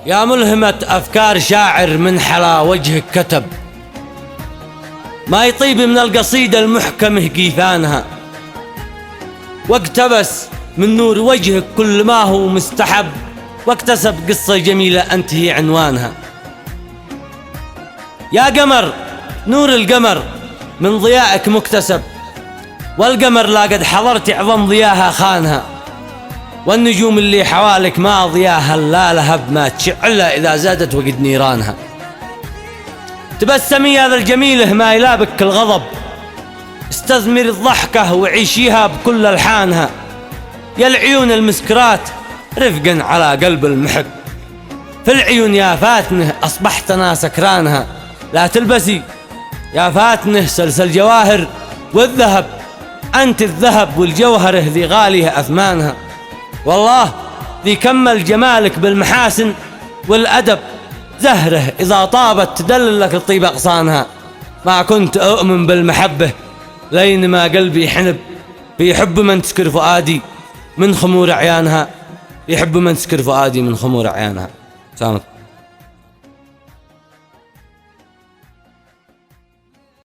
يا ملهمة أفكار شاعر من حلا وجهك كتب، ما يطيب من القصيدة المحكمة قيثانها، واقتبس من نور وجهك كل ما هو مستحب، واكتسب قصة جميلة أنت هي عنوانها. يا قمر نور القمر من ضيائك مكتسب، والقمر لا قد حضرت عظم ضياها خانها، والنجوم اللي حوالك ما ضياها لا لهب ما تشعل إذا زادت وقد نيرانها. تبسمي يا ذا الجميله ما يلابك الغضب، استثمر الضحكة وعيشيها بكل ألحانها، يا العيون المسكرات رفقا على قلب المحب، في العيون يا فاتنه أصبحت أنا سكرانها، لا تلبسي يا فاتنه سلسل جواهر والذهب، أنت الذهب والجوهره ذي غاليه أثمانها، والله ذي كمل جمالك بالمحاسن والأدب، زهره إذا طابت تدلل لك الطيب أغصانها، ما كنت أؤمن بالمحبة لين ما قلبي حنب، في حب من تسكر فؤادي من خمور عيانها، في حب من تسكر فؤادي من خمور عيانها. سلامت.